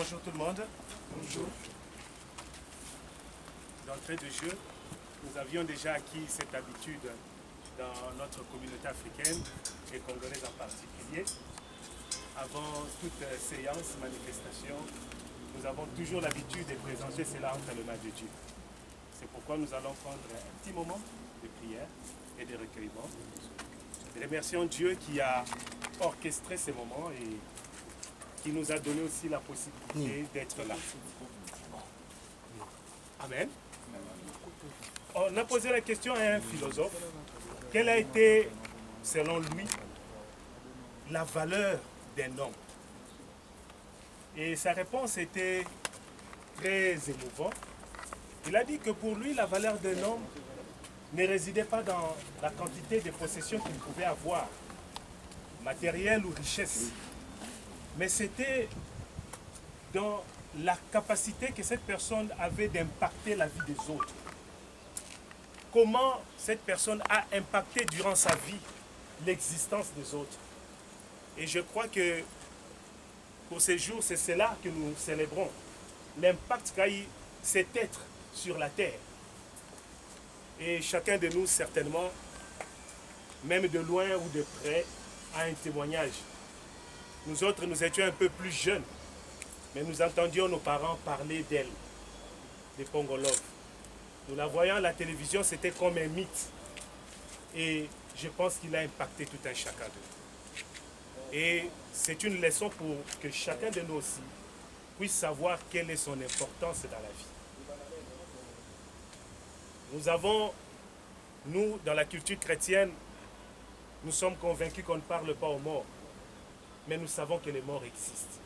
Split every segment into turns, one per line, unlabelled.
bonjour tout le monde. Bonjour. D'entrée de jeu, nous avions déjà acquis cette habitude dans notre communauté africaine et congolaise en particulier. Avant toute séance, manifestation, nous avons toujours l'habitude de présenter cela entre les mains de Dieu. C'est pourquoi nous allons prendre un petit moment de prière et de recueillement. Remercions Dieu qui a orchestré ces moments et qui nous a donné aussi la possibilité d'être là. Amen. On a posé la question à un philosophe. Quelle a été, selon lui, la valeur d'un homme? Et sa réponse était très émouvante. Il a dit que pour lui, la valeur d'un homme ne résidait pas dans la quantité de possessions qu'il pouvait avoir, matérielles ou richesses, mais c'était dans la capacité que cette personne avait d'impacter la vie des autres. Comment cette personne a impacté durant sa vie l'existence des autres. Et je crois que pour ces jours, c'est cela que nous célébrons. L'impact qu'a eu cet être sur la terre. Et chacun de nous, certainement, même de loin ou de près, a un témoignage. Nous autres, nous étions un peu plus jeunes, mais nous entendions nos parents parler d'elle, de Pongolov. Nous la voyons à la télévision, c'était comme un mythe. Et je pense qu'il a impacté tout un chacun d'eux. Et c'est une leçon pour que chacun de nous aussi puisse savoir quelle est son importance dans la vie. Nous avons, nous, dans la culture chrétienne, nous sommes convaincus qu'on ne parle pas aux morts. Mais nous savons que les morts existent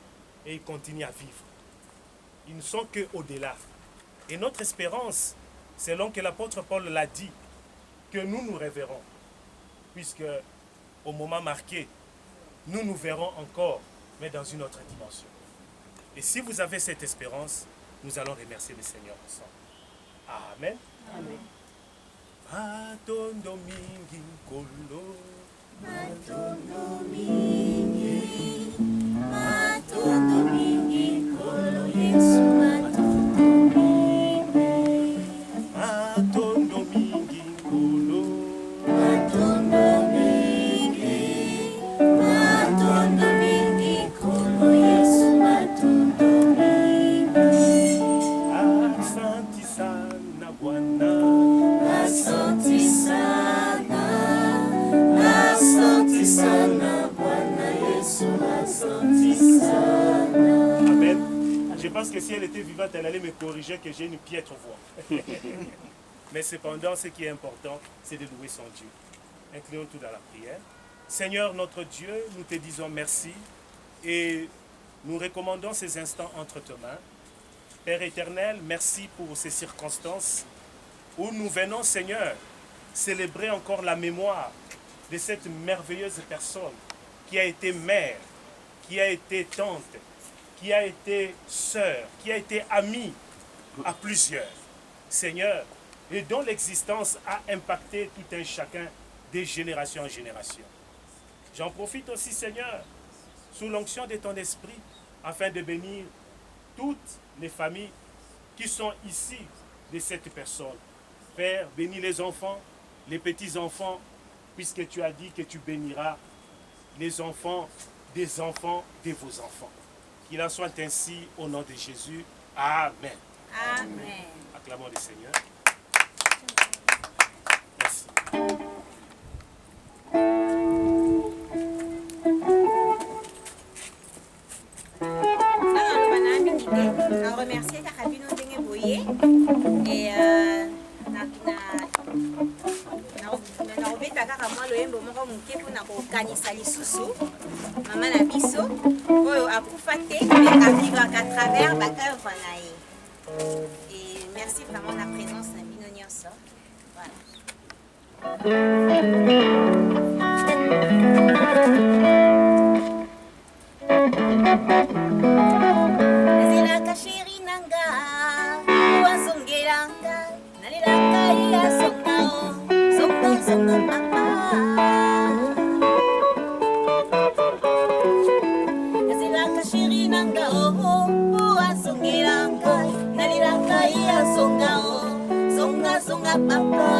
et ils continuent à vivre. Ils ne sont qu'au-delà. Et notre espérance, selon que l'apôtre Paul l'a dit, que nous reverrons, puisque au moment marqué, nous nous verrons encore, mais dans une autre dimension. Et si vous avez cette espérance, nous allons remercier le Seigneur ensemble. Amen. Amen. Matondo mingi nkolo,
matondo mingi nkolo Yesu, matondo mingi,
matondo mingi nkolo,
matondo mingi nkolo Yesu, matondo mingi.
Asante sana Bwana,
asante sana Bwana Yesu, asante sana.
Amen. Je pense que si elle était vivante, elle allait me corriger que j'ai une piètre voix. Mais cependant, ce qui est important, c'est de louer son Dieu. Inclinons tout dans la prière. Seigneur notre Dieu, nous te disons merci et nous recommandons ces instants entre tes mains. Père éternel, merci pour ces circonstances où nous venons, Seigneur, célébrer encore la mémoire de cette merveilleuse personne qui a été mère, qui a été tante, qui a été sœur, qui a été amie à plusieurs. Seigneur, et dont l'existence a impacté tout un chacun de génération en génération. J'en profite aussi, Seigneur, sous l'onction de ton esprit, afin de bénir toutes les familles qui sont ici de cette personne. Père, bénis les enfants, les petits-enfants, puisque tu as dit que tu béniras les enfants de vos enfants. Qu'il en soit ainsi au nom de Jésus. Amen.
Amen.
Acclamons le Seigneur. Merci.
On remercie Carabino Ndenge Boye et na obeta kaka mwa loyembo moko moke mpona kokanisa lisusu mama na biso oyo akufa te mais avivaka à travers baœuvre na ye. Et merci vraiment la présence na bino nyonso. Nazilaka chéri nanga wazongelanga nalilaka ya songa papa. Nazilaka chéri nanga oh papa.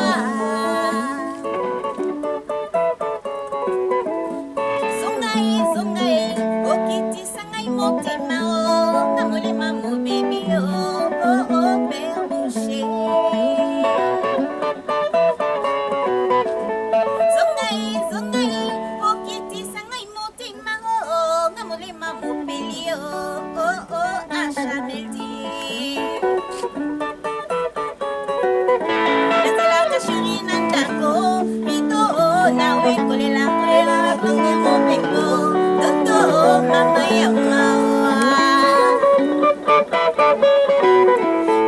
Zongai, okiti sangai motema o, namolema mo baby o, père boucher. Zongai, okiti sangai motema o, namolema mo baby o, Acha Meldi. Letela kashiri nandako, mito nawe kolela kolela bange mo bebo, dodo mama ya mawa.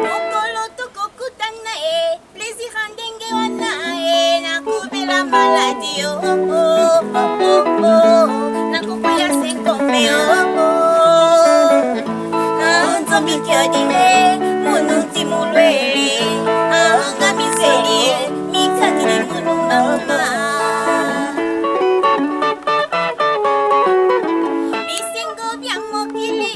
Mokolo toko kutana plaisir andenge wana nakubela maladi nakukuya senkome nzambi kiodile munuti mulwele aonga miselie mikakili munu mama bisengo bya mokili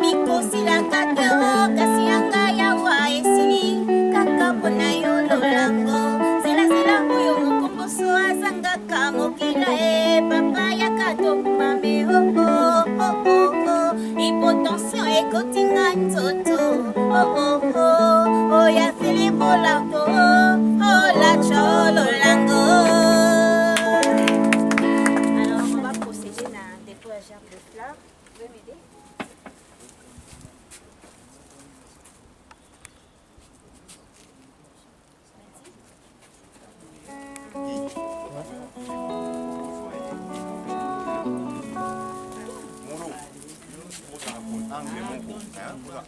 bikosila kateo kasi yanga yawa esili kaka mpona yo lolango zelazela oyo mokomboso azangaka mokila papa yakatomame hypotension ekotinga nzoto oya filibolango olacha lolango. Alors on va procéder à un dépouillage de fleurs. Vous pouvez m'aider?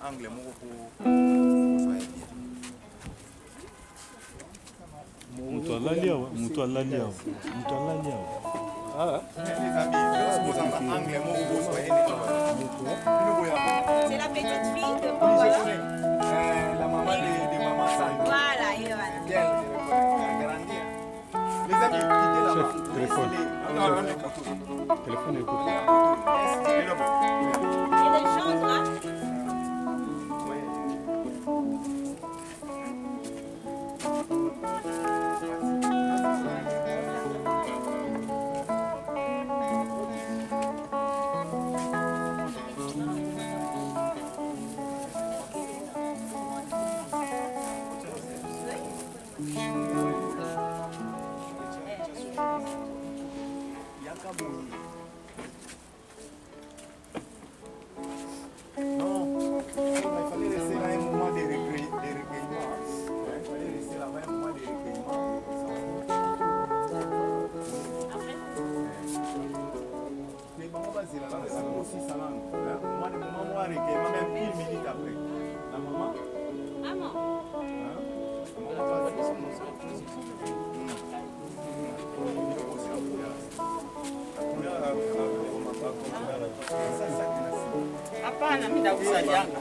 Angle moko
Mutu alali awa.
C'est la petite fille de Pongola.
la maman de maman Sandra.
Voilà, et voilà.
Les amis, quittez là-bas.
Téléphone.
Il
Téléphone écoute.
y a des choses là.
Non, il fallait laisser là un moment de recueillement. Il fallait laisser là-bas un moment de recueillement. Mais maman va dire là, ça va aussi ça là. Moi, le moment où on recueillement, même une minute après. La maman.
Maman.
Hapana, mimi ndakusaidianga.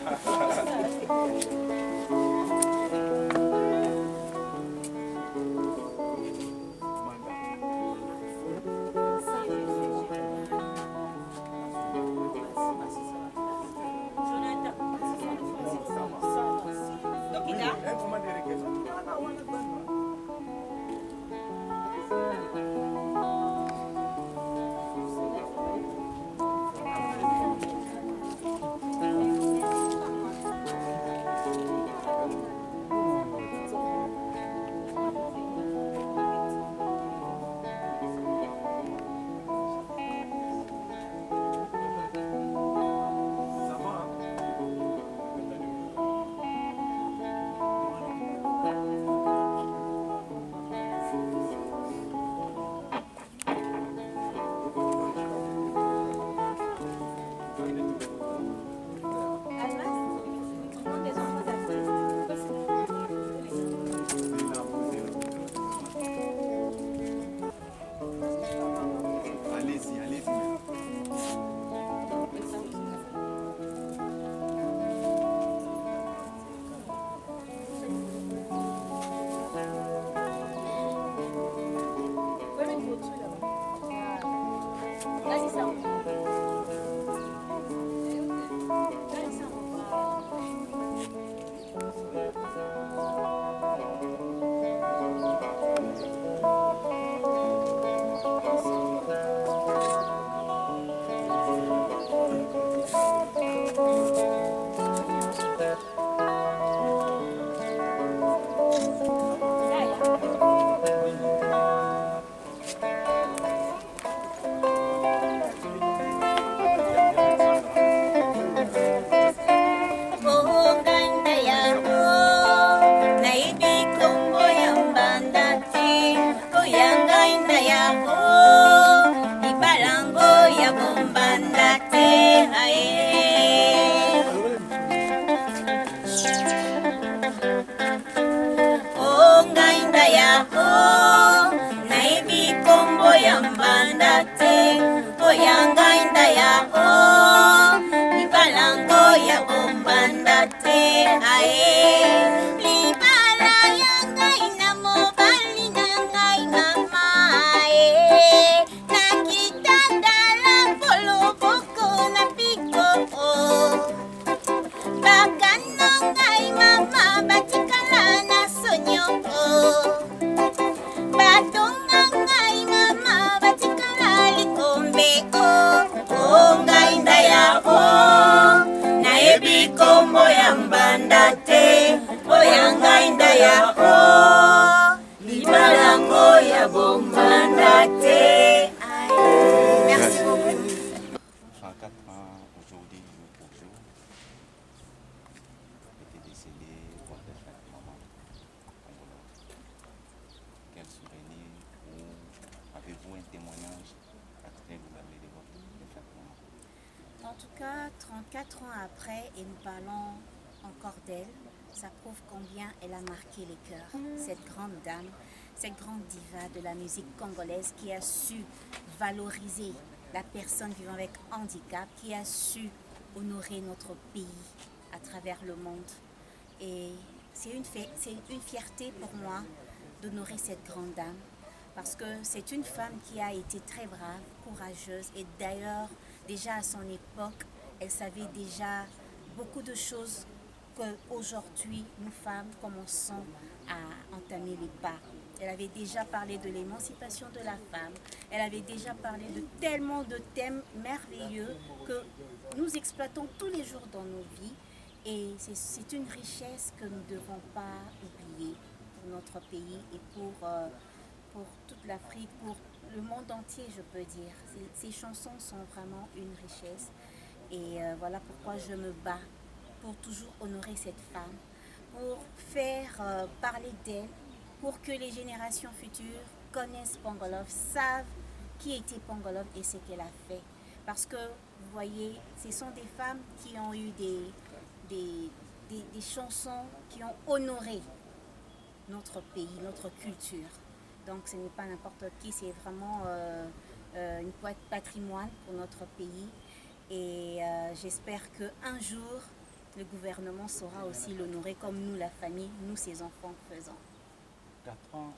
Un moment de recueillement.
oh nayebi kombo ya mbanda te oyanga inda ya oh libalango ya bombanda te aye libala ya ngai na mobali na ngai mama e nakitanda la poloboko na piko bakano ngai mama batikala na sonyoko batonga ngai mama batikala likombe o ngai nda ya o nayebi kombo ya mbanda te oya ngai nda ya o libalango ya bombanda te. Merci beaucoup.
34 ans aujourd'hui, jour pour jour. J'étais décédé pour la fête de maman. Quel souvenir ou avez-vous un témoignage à très vous avez de votre fête de maman?
En tout cas, 34 ans après, et nous parlons encore d'elle, ça prouve combien elle a marqué les cœurs. Cette grande dame, cette grande diva de la musique congolaise qui a su valoriser la personne vivant avec handicap, qui a su honorer notre pays à travers le monde. Et c'est une fierté pour moi d'honorer cette grande dame, parce que c'est une femme qui a été très brave, courageuse, et d'ailleurs, déjà à son époque, elle savait déjà beaucoup de choses qu'aujourd'hui, nous femmes, commençons à entamer les pas. Elle avait déjà parlé de l'émancipation de la femme. Elle avait déjà parlé de tellement de thèmes merveilleux que nous exploitons tous les jours dans nos vies. Et c'est une richesse que nous ne devons pas oublier pour notre pays et pour toute l'Afrique, pour le monde entier, je peux dire. Ces chansons sont vraiment une richesse. Et voilà pourquoi je me bats pour toujours honorer cette femme, pour faire parler d'elle, pour que les générations futures connaissent Pongolov, savent qui était Pongolov et ce qu'elle a fait. Parce que, vous voyez, ce sont des femmes qui ont eu des chansons qui ont honoré notre pays, notre culture. Donc ce n'est pas n'importe qui, c'est vraiment une patrimoine pour notre pays. Et j'espère qu'un jour, le gouvernement saura aussi l'honorer comme nous, la famille, nous, ses enfants, faisons.
34 ans,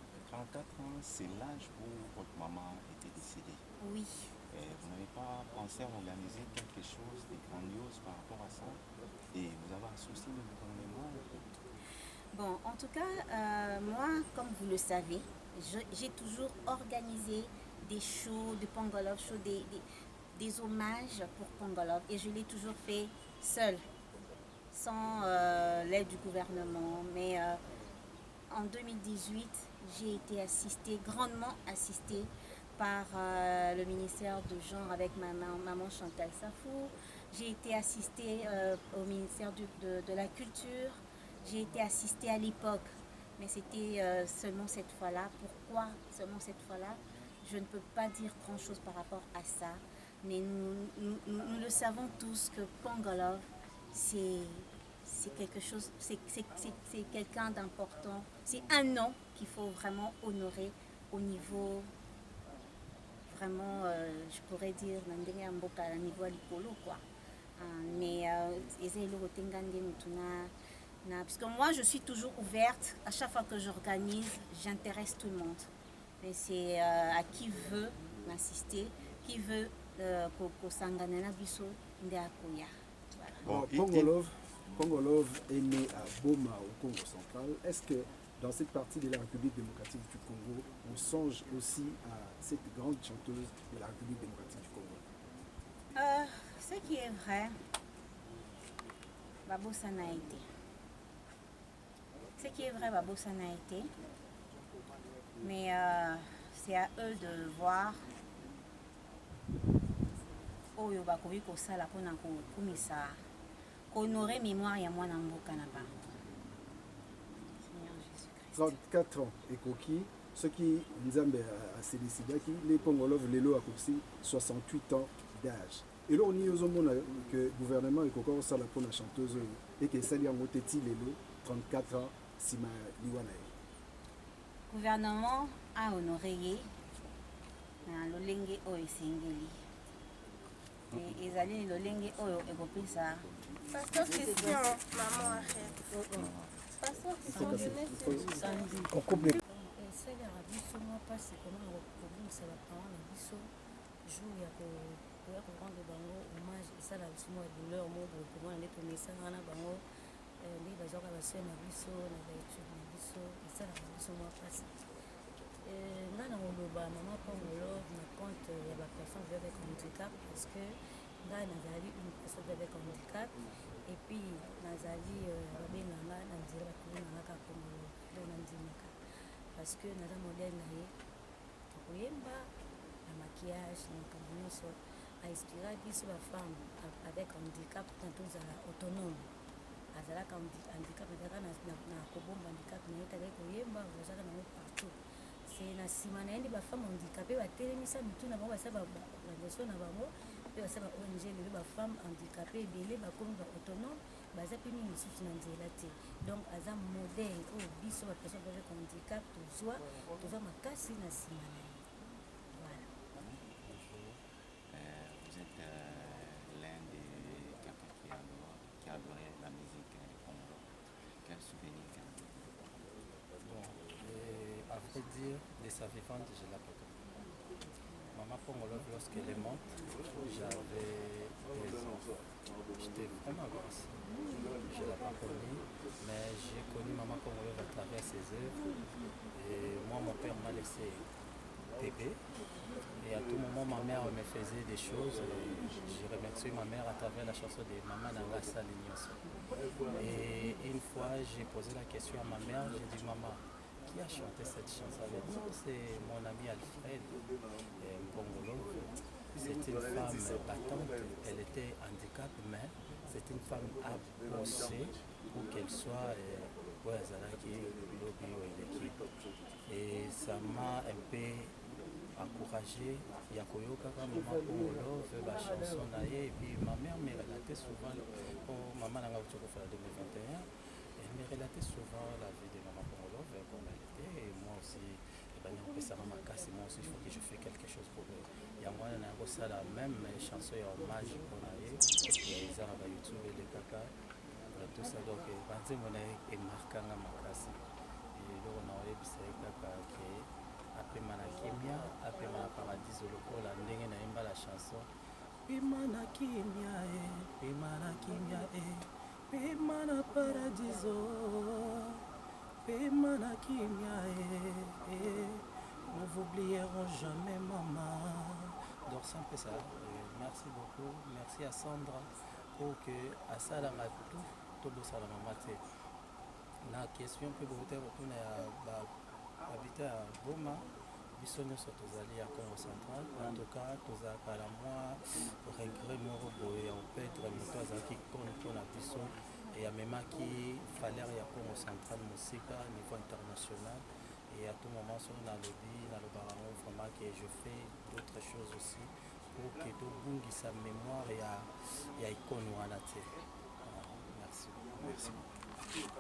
c'est l'âge où votre maman était décédée.
Oui.
Et vous n'avez pas pensé à organiser quelque chose de grandiose par rapport à ça? Et vous avez associé le gouvernement?
Bon, en tout cas, moi, comme vous le savez, j'ai toujours organisé des shows de Pongolov, des hommages pour Pongolov, et je l'ai toujours fait seule, sans l'aide du gouvernement. Mais en 2018, j'ai été grandement assistée par le ministère de genre avec maman Chantal Safou. J'ai été assistée au ministère de la Culture. J'ai été assistée à l'époque, mais c'était seulement cette fois-là. Pourquoi seulement cette fois-là? Je ne peux pas dire grand-chose par rapport à ça, mais nous le savons tous que Pongolov, c'est quelque chose, c'est quelqu'un d'important. C'est un nom qu'il faut vraiment honorer au niveau, vraiment, je pourrais dire, à niveau Lipolo, quoi. Mais parce que moi, je suis toujours ouverte. À chaque fois que j'organise, j'intéresse tout le monde. Mais c'est à qui veut m'assister, qui veut Kosanganana Biso Ndeakoya.
Pongolov est né à Boma, au Congo central. Est-ce que dans cette partie de la République démocratique du Congo, on songe aussi à cette grande chanteuse de la République démocratique du Congo?
Ce qui est vrai, Babosana a été. Ce qui est vrai, Babosana a été. Mais c'est à eux de voir oyo bakoki kosala mpona kokumisa honorer mémoire ya mwana mboka na bango.
34 ans ekoki soki nzambe asedesidaki le Pongolov lelo akosi 68 ans d'âge. Et là on y ozomona que gouvernement ekoka kosala mpona chanteuse oyo eke esali yango te ti lelo 34 ans nsima liwa na ye.
gouvernement a honoré na lolenge oyo esengeli ezali lolenge oyo ekopesa
Pasteur Christian, maman arrête. Pasteur Christian, jeunesse.
esalaka biso mwa mpasi komona kobungisa baparent na biso jour ya koya korendre bango hommage esala biso mwa douleur mo boye komona nde tomesanga na bango ndenge bazwaka basoi na biso na baétude na biso esalaka biso mwa mpasi ngai na koloba mama pongolo na compte ya bapersone avec handicap parce que ngai nazali une personne avec handicap et puis nazali babenganga na nzela bakobenganga kaka pongolo nde nandimaka parce que naza modèle na ye koyemba na maquillage na makambo nyonso ainspira biso bafemme avec handicap na tozala autonome azalaka handicap azalaka na kobomba handicap na ye takaki koyemba ozalaka nango partout c'est na nsima na ye nde bafemme handicapé batelemisa mitu na bango basala baorganisation na bango mpe basala ba ONG lelo bafemme handicapé ebele bakomi ba autonome baza mpe mingi lisusu na nzela te donc aza modèle oyo biso baperson avec handicap tozwa makasi na nsima na ye voilà.
Vous êtes l'un des quelqu'un qui adorait la musique congolaise. Quel souvenir
Bon, à vrai dire, de sa vivante, je l'ai pas connue. Maman Pongolo, lorsqu'elle est morte, j'avais 13 ans. J'étais vraiment grosse. Je ne l'ai pas connue, mais j'ai connu Maman Pongolo à travers ses œuvres. Et moi, mon père m'a laissé bébé. Et à tout moment, ma mère me faisait des choses. J'ai remercié ma mère à travers la chanson de Maman Nangasa Lignoso. Et une fois, j'ai posé la question à ma mère. J'ai dit, maman, qui a chanté cette chanson? Elle dit, c'est mon ami Alfred Pongolo. C'est une femme battante. Elle était handicapée, mais c'est une femme à bosser pour qu'elle soit et ça m'a un peu encouragé. Il y a Koyoka, maman Pongolo, fait ma chanson et puis ma mère me relatait souvent, maman n'a pas fait en 2021, elle me relatait souvent la vie de maman Pongolo, comme elle était, et moi aussi, moi aussi, il faut que je fasse quelque chose pour eux. Il y a moi, la même chanson et hommage pour elle, et ils ont sur YouTube et les caca, tout ça, donc, c'est marquant à ma casse. Et donc, on a eu des apema na kimia apema na paradiso lokola ndenge naimba la chanson pema na kimia pema na kimia pema na paradiso pema na kimia nous n'oublierons jamais maman. Donc c'est un peu ça. Merci beaucoup, merci à Sandra pour que à ça la tout ça la maman te na question peut vous retourner à habiter à Goma, biso nyonso tozali ya Congo central. En tout cas, tozalaka na mwa regret moko boye ya kopedre moto azalaki koni mpona biso et amemaki valeur ya Congo central mosika niveau international. Et à tout moment, sur la lobby, dans le baron, vraiment que je fais d'autres choses aussi pour que tout le monde ait sa mémoire et à icône ou à la tête. Merci.
Merci.